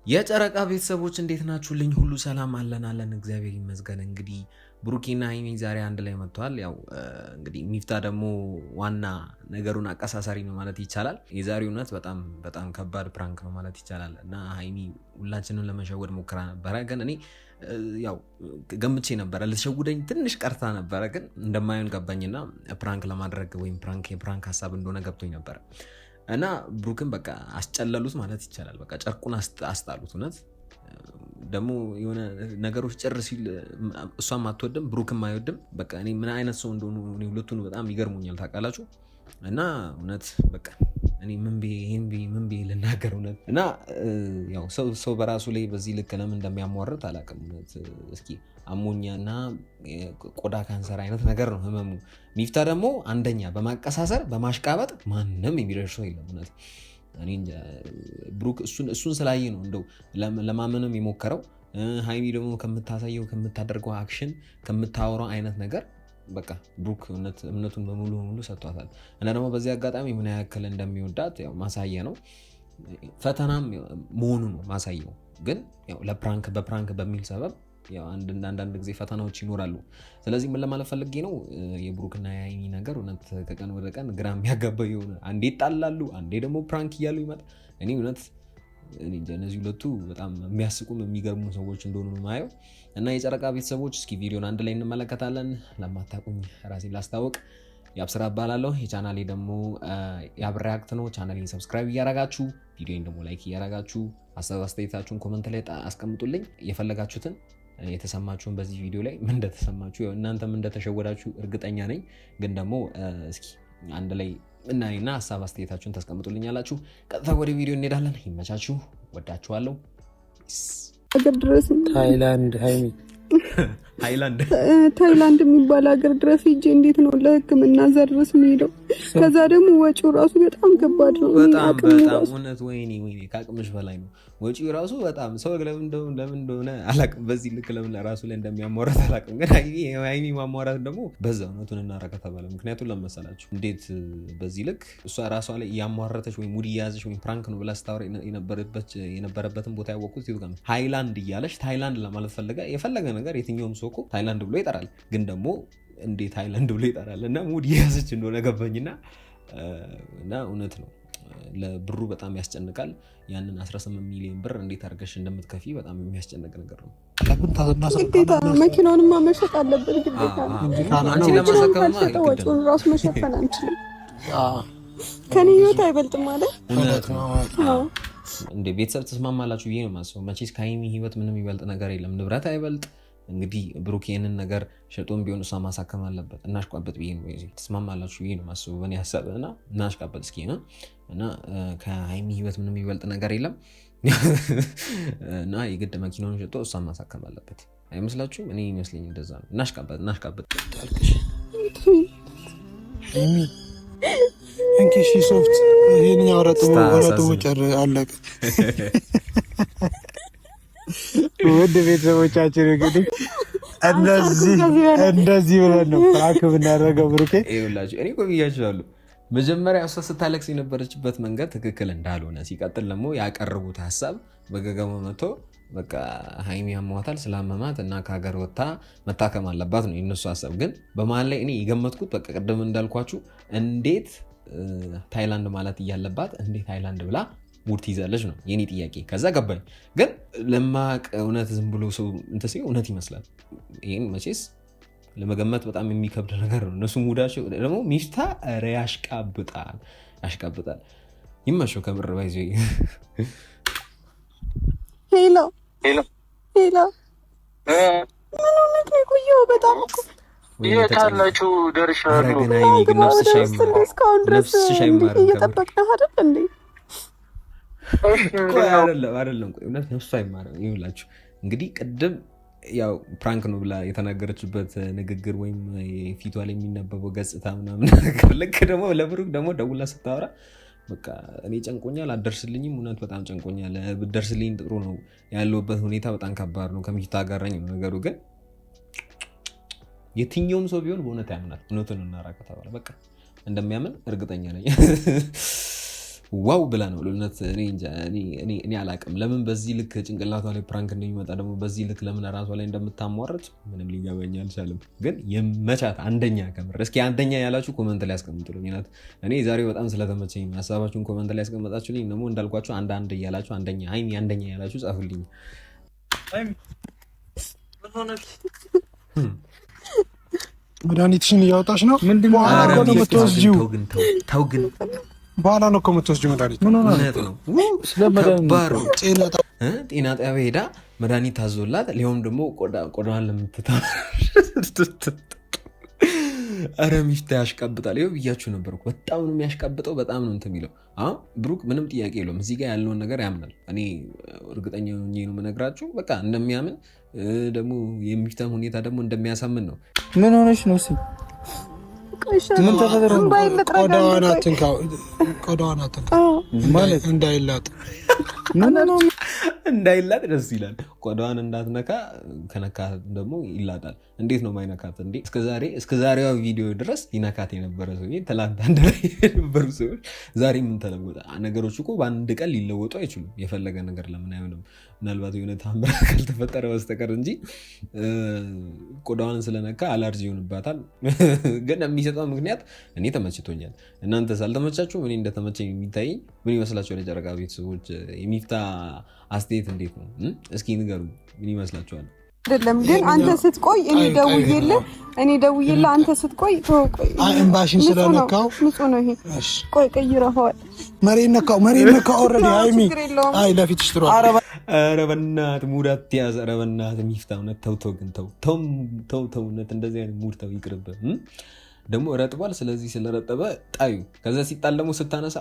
የጨረቃ ቤተሰቦች እንዴት ናችሁልኝ? ሁሉ ሰላም አለን እግዚአብሔር ይመስገን። እንግዲህ ብሩኬና ሀይሚ ዛሬ አንድ ላይ መጥተዋል። ያው እንግዲህ ሚፍታ ደግሞ ዋና ነገሩን አቀሳሳሪ ነው ማለት ይቻላል። የዛሬው እውነት በጣም ከባድ ፕራንክ ነው ማለት ይቻላል እና ሀይሚ ሁላችንን ለመሸወድ ሞክራ ነበረ። ግን እኔ ያው ገምቼ ነበረ ልትሸውደኝ ትንሽ ቀርታ ነበረ፣ ግን እንደማይሆን ገባኝና ፕራንክ ለማድረግ ወይም የፕራንክ ሀሳብ እንደሆነ ገብቶኝ ነበረ እና ብሩክን በቃ አስጨለሉት ማለት ይቻላል። በቃ ጨርቁን አስጣሉት። እውነት ደግሞ የሆነ ነገሮች ጭር ሲል እሷም አትወድም ብሩክም አይወድም። በቃ እኔ ምን አይነት ሰው እንደሆኑ ሁለቱን በጣም ይገርሙኛል ታውቃላችሁ። እና እውነት በቃ እኔ ምን ብዬ ልናገር እውነት። እና ያው ሰው በራሱ ላይ በዚህ ልክ ለምን እንደሚያሟርት አላውቅም። እውነት እስኪ አሞኛና ቆዳ ካንሰር አይነት ነገር ነው ህመሙ። ሚፍታ ደግሞ አንደኛ በማቀሳሰር በማሽቃበጥ ማንም የሚደርሰው የለም። እውነት እኔ ብሩክ እሱን ስላየ ነው እንደው ለማመንም የሞከረው። ሀይሚ ደግሞ ከምታደርገው አክሽን ከምታወራው አይነት ነገር በቃ ብሩክ እምነቱን በሙሉ ሰጥቷታል። እና ደግሞ በዚህ አጋጣሚ ምን ያክል እንደሚወዳት ያው ማሳያ ነው። ፈተናም መሆኑ ነው ማሳያው። ግን ያው በፕራንክ በሚል ሰበብ ያው አንዳንድ ጊዜ ፈተናዎች ይኖራሉ። ስለዚህ ምን ለማለት ፈልጌ ነው፣ የብሩክና የሀይሚ ነገር እውነት ከቀን ወደ ቀን ግራ የሚያጋባ የሆነ አንዴ ይጣላሉ፣ አንዴ ደግሞ ፕራንክ እያሉ ይመጣል። እኔ እውነት እነዚህ ሁለቱ በጣም የሚያስቁም የሚገርሙ ሰዎች እንደሆኑ ነው ማየው። እና የጨረቃ ቤተሰቦች እስኪ ቪዲዮን አንድ ላይ እንመለከታለን። ለማታውቁኝ ራሴን ላስታውቅ፣ ያብስራ እባላለሁ። የቻናሌ ደግሞ ያብ ሪያክት ነው። ቻናሌን ሰብስክራይብ እያረጋችሁ ቪዲዮን ደግሞ ላይክ እያረጋችሁ ሀሳብ አስተያየታችሁን ኮመንት ላይ አስቀምጡልኝ። የፈለጋችሁትን የተሰማችሁን በዚህ ቪዲዮ ላይ ምን እንደተሰማችሁ እናንተም እንደተሸወዳችሁ እርግጠኛ ነኝ። ግን ደግሞ እስኪ አንድ ላይ እናይና ሀሳብ አስተያየታችሁን ታስቀምጡልኛላችሁ። ቀጥታ ወደ ቪዲዮ እንሄዳለን። ይመቻችሁ፣ ወዳችኋለሁ። ሀገር ድረስ ታይላንድ ታይላንድ የሚባል ሀገር ድረስ ሄጄ እንዴት ነው ለሕክምና እዛ ድረስ የምሄደው? ከዛ ደግሞ ወጪው ራሱ በጣም ከባድ ነው። በጣም እውነት ወይኔ ከአቅምሽ በላይ ነው ወጪው ራሱ በጣም። ሰው ለምን እንደሆነ አላውቅም፣ በዚህ ልክ ለምን ራሱ ላይ እንደሚያሟረት አላውቅም። ግን ሀይሚ ማሟራት ደግሞ በዛ እውነቱን እናረጋ ተባለ። ምክንያቱም ለመሰላችሁ እንዴት በዚህ ልክ እሷ ራሷ ላይ እያሟረተች ወይም ሙድ እያያዘች ወይም ፕራንክ ነው ብላ ስታወራ የነበረበትን ቦታ ያወቅኩት ይኸው ነው። ሃይላንድ እያለች ታይላንድ ለማለት ፈልጋ የፈለገ ነገር የትኛውም ሰው እኮ ታይላንድ ብሎ ይጠራል። ግን ደግሞ እንዴት ታይላንድ ብሎ ይጠራል? እና ሙድ እያያዘች እንደሆነ ገባኝና እውነት ነው ለብሩ በጣም ያስጨንቃል። ያንን 18 ሚሊዮን ብር እንዴት አድርገሽ እንደምትከፊ በጣም የሚያስጨንቅ ነገር ነው። ግዴታ መኪናውንማ መሸጥ አለብን። ግዴታ አንቺ ለማሳከም ወጪውን ራሱ መሸፈን አንችልም። ከኔ ህይወት አይበልጥም ማለት እንደ ቤተሰብ ተስማማላችሁ ብዬ ነው የማስበው። መቼስ ከሀይሚ ህይወት ምንም ይበልጥ ነገር የለም። ንብረት አይበልጥ። እንግዲህ ብሩክ ይህንን ነገር ሸጦም ቢሆን እሷ ማሳከም አለበት። እናሽቋበት ብዬ ነው ተስማማላችሁ ብዬ ነው የማስበው በእኔ ሀሳብ። እና እናሽቋበት እስኪ እና ከሀይሚ ህይወት ምንም ይበልጥ ነገር የለም። እና የግድ መኪናውን ሸጦ እሷ ማሳከም አለበት አይመስላችሁም? እኔ ይመስለኝ እንደዛ ነው። እናሽቃበት እንኪ ሶፍት ይሄን ያወራጡ ጨር አለቀ። ውድ ቤተሰቦቻችን እንግዲህ እንደዚህ ብለን ነው ፕራንክ ብናደርገው። ብሩኬ ይኸውላችሁ እኔ እኮ ብያችኋለሁ መጀመሪያ እሷ ስታለቅስ የነበረችበት መንገድ ትክክል እንዳልሆነ፣ ሲቀጥል ደግሞ ያቀረቡት ሀሳብ በገገሙ መቶ በቃ ሀይሚ ያሟታል ስላመማት እና ከሀገር ወጥታ መታከም አለባት ነው የነሱ ሀሳብ። ግን በመሀል ላይ እኔ የገመትኩት በቃ ቅድም እንዳልኳችሁ እንዴት ታይላንድ ማለት እያለባት እንዴት ታይላንድ ብላ ሙድ ትይዛለች ነው የኔ ጥያቄ። ከዛ ገባኝ። ግን ለማቅ እውነት ዝም ብሎ ሰው እንትን ሲል እውነት ይመስላል። ይህን መቼስ ለመገመት በጣም የሚከብድ ነገር ነው። እነሱ ሙዳቸው ደግሞ ሚፍታ ኧረ ያሽቃብጣል። ይመሸው ከምር ባይዞ ሄሎ ምን ሆነህ ነው የቆየው? በጣም የታላችሁ ደርሻለሁ። ግን ነፍስሽ አይማርም እየጠበቅነው አይደል እንዴ? አይደለም እውነት ነፍሱ አይማርም። ይኸውላችሁ እንግዲህ ቅድም ያው ፕራንክ ነው ብላ የተናገረችበት ንግግር ወይም ፊቷ ላይ የሚነበበው ገጽታ ምናምን ነገር ልክ ደግሞ ለብሩክ ደግሞ ደውላ ስታወራ በቃ እኔ ጨንቆኛል አደርስልኝም፣ እውነት በጣም ጨንቆኛል፣ ብደርስልኝ ጥሩ ነው፣ ያለውበት ሁኔታ በጣም ከባድ ነው፣ ከሚፍታ ጋር ነኝ ነገሩ። ግን የትኛውም ሰው ቢሆን በእውነት ያምናል። እውነቱን እናራቀ ተባለ በቃ እንደሚያምን እርግጠኛ ነኝ። ዋው ብላ ነው ለነት እኔ አላቅም ለምን በዚህ ልክ ጭንቅላቷ ላይ ፕራንክ እንደሚመጣ ደግሞ በዚህ ልክ ለምን ራሷ ላይ እንደምታሟረች ምንም ሊገባኝ አልቻለም። ግን የመቻት አንደኛ ከምር እስኪ አንደኛ ያላችሁ ኮመንት ላይ አስቀምጡልኝ። እኔ ዛሬው በጣም ስለተመቸኝ ሀሳባችሁን ኮመንት ላይ አስቀምጣችሁልኝ ደግሞ እንዳልኳችሁ አንድ እያላችሁ አንደኛ ሃይሚ አንደኛ ያላችሁ ጻፉልኝ። መድኃኒትሽን እያወጣሽ ነው? ምንድነው የምትወስጂው? ተው ግን በኋላ ነው እኮ የምትወስጂው መድኃኒት። ምን ሆነ ነው? ጤና ጣቢያ ሄዳ መድኃኒት ታዞላት ሊሆን ደግሞ ቆዳዋን ለምትታ አረ ሚፍታ ያሽቀብጣል። ይኸው ብያችሁ ነበር እኮ በጣም ነው የሚያሽቀብጠው። በጣም ነው እንትን የሚለው። አሁን ብሩክ ምንም ጥያቄ የለውም እዚህ ጋር ያለውን ነገር ያምናል። እኔ እርግጠኛ ሆኜ ነው የምነግራችሁ በቃ እንደሚያምን ደግሞ የሚፍታም ሁኔታ ደግሞ እንደሚያሳምን ነው። ምን ሆነሽ ነው? ምን ተፈጠረ? ቆዳዋን አትንካው ማለት እንዳይላጥ እንዳይላጥ ደስ ይላል። ቆዳዋን እንዳትነካ ከነካት ደግሞ ይላጣል። እንዴት ነው ማይነካት እንዴ? እስከዛሬዋ ቪዲዮ ድረስ ይነካት የነበረ ሰው ትላንት አንድ ላይ የነበሩ ሰዎች ዛሬ ምን ተለወጠ? ነገሮች እኮ በአንድ ቀን ሊለወጡ አይችሉም። የፈለገ ነገር ለምን አይሆንም? ምናልባት የሆነ ታምራት ካልተፈጠረ በስተቀር እንጂ ቆዳዋን ስለነካ አላርጂ ይሆንባታል። ግን የሚሰጠው ምክንያት እኔ ተመችቶኛል። እናንተ ሳልተመቻችሁ እኔ እንደተመቸኝ የሚታየኝ ምን ይመስላችኋል? የጨረቃ ቤተሰቦች የሚፍታ አስተያየት እንዴት ነው? እስኪ ንገሩ። ምን ይመስላችኋል? አይደለም ግን አንተ ስትቆይ እኔ ደውዬልህ አንተ ስትቆይ ተቆይ እንባሽን ስለነካው ንጹህ ነው ይሄ። ቆይ ቀይረኸዋል። መሬት ነካው ኦልሬዲ ሃይሚ አይ ለፊትሽ ጥሩ። ኧረ በእናትህ ሙድ አትያዝ። ኧረ በእናትህ ሚፍታ እውነት ተው እውነት እንደዚህ አይነት ሙድ ተው ይቅርብህ። ደግሞ ረጥቧል። ስለዚህ ስለረጠበ ጣዩ። ከዛ ሲጣል ደግሞ ስታነሳ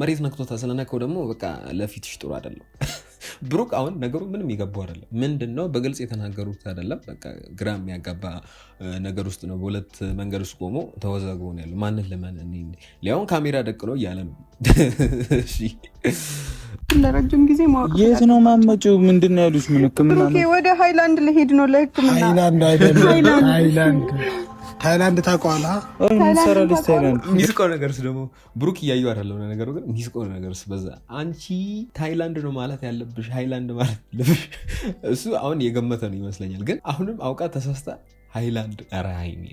መሬት ነክቶታ ስለነካው ደግሞ በቃ ለፊትሽ ጥሩ አይደለም። ብሩክ አሁን ነገሩ ምንም ይገባው አይደለም። ምንድነው በግልጽ የተናገሩት አይደለም። በቃ ግራ የሚያጋባ ነገር ውስጥ ነው። በሁለት መንገድ ውስጥ ቆሞ ተወዛግቦ ነው ያለው። ማንን ለማን ሊያውን ካሜራ ደቅኖ እያለ ነው። እሺ ለረጅም ጊዜ ማወቅ የት ነው ማመጪው? ምንድነው ያሉሽ? ምን ህክምና ነው? ወደ ሃይላንድ ልሄድ ነው ለህክምና። ሃይላንድ አይደለም ታይላንድ ታውቀዋለህ? ሚስቀው ነገርስ ደግሞ ብሩክ እያዩ አይደለም ነገሩ። ግን ሚስቀው ነገርስ በዛ። አንቺ ታይላንድ ነው ማለት ያለብሽ ሃይላንድ ማለት ያለብሽ። እሱ አሁን የገመተ ነው ይመስለኛል። ግን አሁንም አውቃ ተሳስታ ሃይላንድ። ኧረ ሃይሚ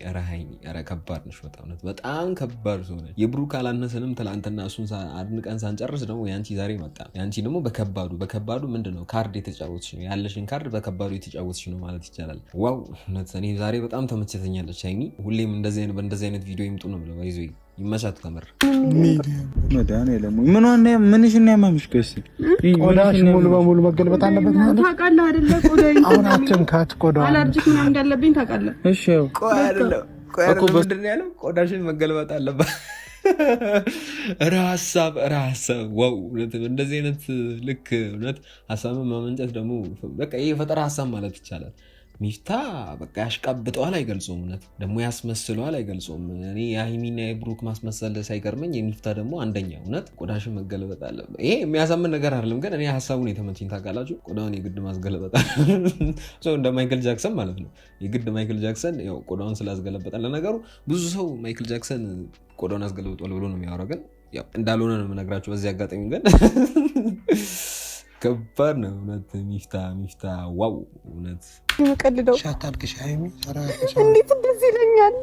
ኧረ ከባድ ነሽ በጣም ከባድ ሰው ነሽ። የብሩክ አላነሰንም። ትላንትና እሱን አድንቀን ሳንጨርስ ደግሞ ያንቺ ዛሬ መጣ። ያንቺ ደግሞ በከባዱ ምንድነው ካርድ የተጫወትሽ ነው። ያለሽን ካርድ በከባዱ የተጫወትሽ ነው ማለት ይቻላል። ዋው እውነት እኔ ዛሬ በጣም ተመችተኛለች ሃይሚ። ሁሌም በእንደዚህ አይነት ቪዲዮ ይምጡ ነው ብለው ይዞ ይመቻት ከምር ምንሽን ያማምሽ? ቆዳሽ ሙሉ በሙሉ መገልበጥ አለበት ማለት ታውቃለህ አይደለ? አሁን አትንካት። ቆዳው አለርጂክ ምናምን እንዳለብኝ ታውቃለህ? እሺ ምንድን ነው ያለው? ቆዳሽን መገልበጥ አለባት። ሀሳብ ዋው እንደዚህ አይነት ልክ እውነት ሀሳብን ማመንጨት ደግሞ በቃ ይሄ የፈጠራ ሀሳብ ማለት ይቻላል። ሚፍታ በቃ ያሽቃብጠዋል አይገልጾም። እውነት ደግሞ ያስመስለዋል አይገልጾም። እኔ የሃይሚና የብሩክ ማስመሰል ሳይገርመኝ የሚፍታ ደግሞ አንደኛ እውነት ቆዳሽን መገለበጥ አለ። ይሄ የሚያሳምን ነገር አይደለም። ግን እኔ ሀሳቡን የተመቸኝ ታውቃላችሁ። ቆዳውን የግድ ማስገለበጥ ሰው እንደ ማይክል ጃክሰን ማለት ነው። የግድ ማይክል ጃክሰን ያው ቆዳውን ስላስገለበጠ ለነገሩ ብዙ ሰው ማይክል ጃክሰን ቆዳውን አስገለብጧል ብሎ ነው የሚያወራው። ግን ያው እንዳልሆነ ነው የምነግራችሁ በዚህ አጋጣሚ። ግን ከባድ ነው እውነት ሚፍታ ዋው እውነት የምቀልደው ሻታልክሽ ሃይሚ እንዴት እንደዚህ ይለኛል?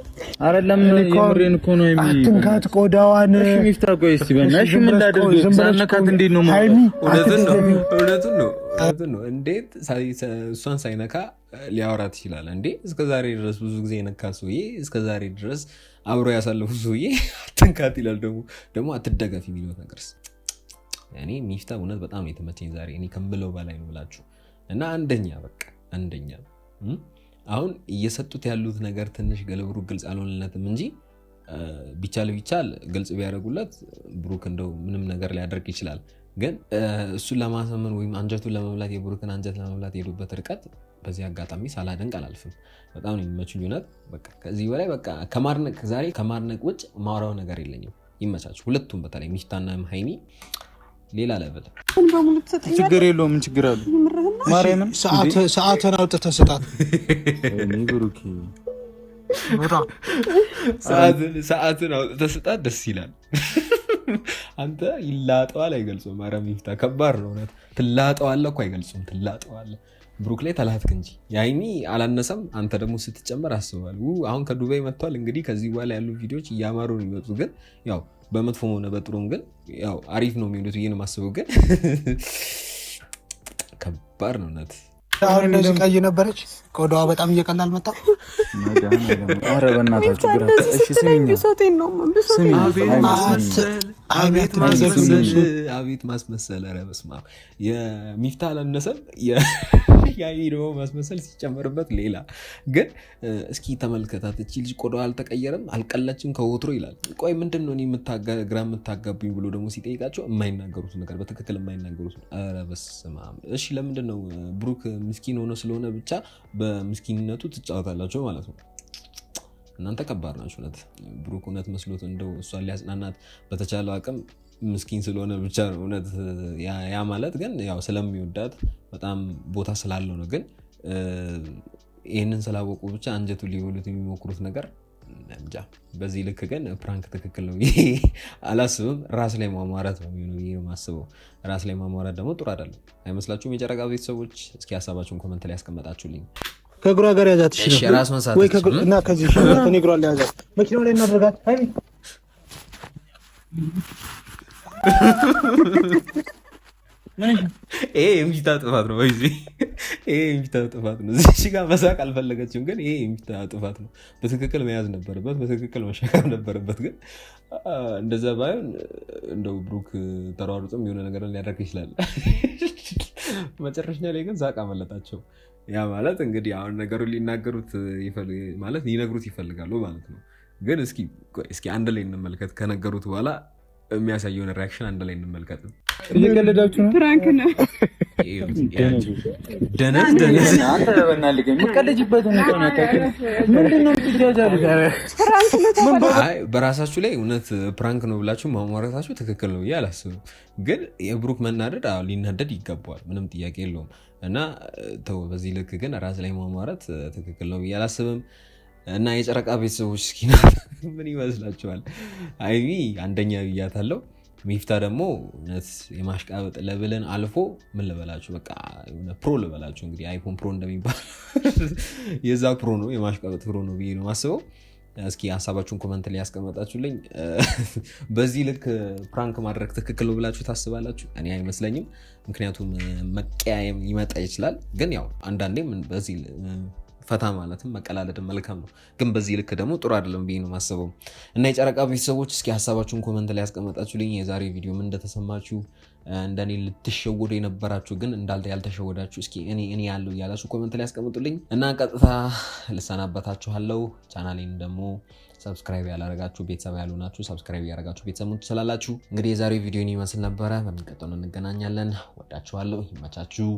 አይደለም የምሬን እኮ ነው። አትንካት ቆዳዋን። እሺ ሚፍታ ቆይ እስቲ በእናትሽ ምን ላድርግ? ሳነካት እንዴት ነው ማለት? እውነቱን ነው። እንዴት እሷን ሳይነካ ሊያወራት ይችላል እንዴ? እስከዛሬ ድረስ ብዙ ጊዜ የነካ ሰውዬ፣ እስከዛሬ ድረስ አብሮ ያሳለፉ ሰውዬ አትንካት ይላል። ደግሞ አትደገፍ የሚለው ነገርስ እኔ ሚፍታ እውነት በጣም የተመቸኝ ዛሬ እኔ ከምለው በላይ ነው ብላችሁ እና አንደኛ አሁን እየሰጡት ያሉት ነገር ትንሽ ገለብሩ ግልጽ አልሆነለትም እንጂ ቢቻል ግልጽ ቢያደርጉለት ብሩክ እንደው ምንም ነገር ሊያደርግ ይችላል። ግን እሱን ለማሰመን ወይም አንጀቱን ለመብላት የብሩክን አንጀት ለመብላት የሄዱበት ርቀት በዚህ አጋጣሚ ሳላደንቅ አላልፍም። በጣም ነው የሚመቹኝ እውነት። በቃ ከዚህ በላይ በቃ ከማድነቅ ውጭ ማውራው ነገር የለኝም። ይመቻችሁ ሁለቱም፣ በተለይ ሚፍታና ሃይሚ ሌላ ለበለ ችግር የለውም። ምን ችግር አለ? ማርያምን ሰዓትን አውጥተህ ስጣት። ብሩክ ሰዓትን አውጥተህ ስጣት። ደስ ይላል። አንተ ይላጠዋል አይገልጹም። ኧረ ሚፍታ ከባድ ነው እውነት። ትላጠዋለህ እኮ አይገልጹም። ትላጠዋለህ ብሩክ ላይ ተላትክ እንጂ የሀይሚ አላነሰም። አንተ ደግሞ ስትጨመር አስበዋል። አሁን ከዱባይ መጥቷል። እንግዲህ ከዚህ በኋላ ያሉ ቪዲዮዎች እያማሩ ነው የሚመጡት። ግን ያው በመጥፎም ሆነ በጥሩም ግን ያው አሪፍ ነው የሚሆኑት ብዬ ነው የማስበው። ግን ከባድ ነው እውነት። አሁን እንደዚህ ቀይ ነበረች፣ ቆዳዋ በጣም እየቀላ አልመጣም። ኧረ በእናታችሁ ግራ። እሺ ስሚኝ፣ አቤት ማስመሰል። ኧረ በስመ አብ። የሚፍታ አላነሰም፣ ያይ ደግሞ ማስመሰል ሲጨመርበት ሌላ። ግን እስኪ ተመልከታት፣ እቺ ልጅ ቆዳዋ አልተቀየረም፣ አልቀላችም ከወትሮ ይላል። ቆይ ምንድን ነው ግራ የምታጋቡኝ ብሎ ደግሞ ሲጠይቃቸው የማይናገሩት ነገር በትክክል የማይናገሩት። ኧረ በስመ አብ። እሺ ለምንድን ነው ብሩክ ምስኪን ሆነ ስለሆነ ብቻ በምስኪንነቱ ትጫወታላቸው ማለት ነው? እናንተ ከባድ ናችሁ እውነት። ብሩክ እውነት መስሎት እንደው እሷን ሊያጽናናት በተቻለው አቅም ምስኪን ስለሆነ ብቻ ነው እውነት። ያ ማለት ግን ያው ስለሚወዳት በጣም ቦታ ስላለው ነው። ግን ይህንን ስላወቁ ብቻ አንጀቱ ሊበሉት የሚሞክሩት ነገር እንጃ። በዚህ ልክ ግን ፕራንክ ትክክል ነው አላስብም። ራስ ላይ ማሟራት ነው የማስበው። ራስ ላይ ማሟራት ደግሞ ጥሩ አይደለም አይመስላችሁም? የጨረቃ ቤተሰቦች እስኪ ሀሳባችሁን ኮመንት ላይ ያስቀመጣችሁልኝ። ከእግሯ ጋር ያዛት ራስ መንሳት እና ከዚህ እግሯ ላይ ያዛት መኪናው ላይ እናደርጋት። ይሄ የሚፍታ ጥፋት ነው። ይሄ የሚፍታ ጥፋት ነው። እዚህ ጋር መሳቅ አልፈለገችም፣ ግን ይሄ የሚፍታ ጥፋት ነው። በትክክል መያዝ ነበረበት፣ በትክክል መሸከም ነበረበት። ግን እንደዛ ባይሆን እንደው ብሩክ ተሯሩጥም የሆነ ነገር ሊያደርግ ይችላል። መጨረሻ ላይ ግን ሳቅ አመለጣቸው። ያ ማለት እንግዲህ አሁን ነገሩን ሊነግሩት ይፈልጋሉ ማለት ነው። ግን እስኪ አንድ ላይ እንመልከት። ከነገሩት በኋላ የሚያሳየውን ሪያክሽን አንድ ላይ እንመልከት። እየቀለዳችሁ ነው? ፕራንክ ነው። ደነዝ አንተ በእናትህ የምትቀልጂበት ምንድን ነው? በራሳችሁ ላይ እውነት ፕራንክ ነው ብላችሁ ማሟረታችሁ ትክክል ነው ብዬ አላስብም። ግን የብሩክ መናደድ ሊናደድ ይገባዋል፣ ምንም ጥያቄ የለውም። እና ተው በዚህ ልክ ግን ራስ ላይ ማሟረት ትክክል ነው ብዬ አላስብም። እና የጨረቃ ቤተሰቦች እስኪ ምን ይመስላችኋል? ሀይሚ አንደኛ ብያታለሁ። ሚፍታ ደግሞ እውነት የማሽቃበጥ ለብለን አልፎ ምን ልበላችሁ፣ በቃ ፕሮ ልበላችሁ። እንግዲህ አይፎን ፕሮ እንደሚባል የዛ ፕሮ ነው፣ የማሽቃበጥ ፕሮ ነው ብዬ ነው ማስበው። እስኪ ሀሳባችሁን ኮመንት ላይ ያስቀመጣችሁልኝ። በዚህ ልክ ፕራንክ ማድረግ ትክክል ነው ብላችሁ ታስባላችሁ? እኔ አይመስለኝም። ምክንያቱም መቀያየም ሊመጣ ይችላል። ግን ያው አንዳንዴም በዚህ ፈታ ማለትም መቀላለድም መልካም ነው። ግን በዚህ ልክ ደግሞ ጥሩ አይደለም ብዬ ነው ማስበው። እና የጨረቃ ቤተሰቦች እስኪ ሀሳባችሁን ኮመንት ላይ ያስቀመጣችሁልኝ። የዛሬ ቪዲዮ ምን እንደተሰማችሁ፣ እንደኔ ልትሸወዱ የነበራችሁ ግን ያልተሸወዳችሁ እስኪ እኔ ያለው እያላችሁ ኮመንት ላይ ያስቀምጡልኝ። እና ቀጥታ ልሰናበታችኋለሁ። ቻናሌን ደግሞ ሰብስክራይብ ያላረጋችሁ ቤተሰብ ያልሆናችሁ ሰብስክራይብ ያረጋችሁ ቤተሰብ ትችላላችሁ። እንግዲህ የዛሬ ቪዲዮ ይመስል ነበረ። በሚቀጥለው እንገናኛለን። ወዳችኋለሁ። ይመቻችሁ።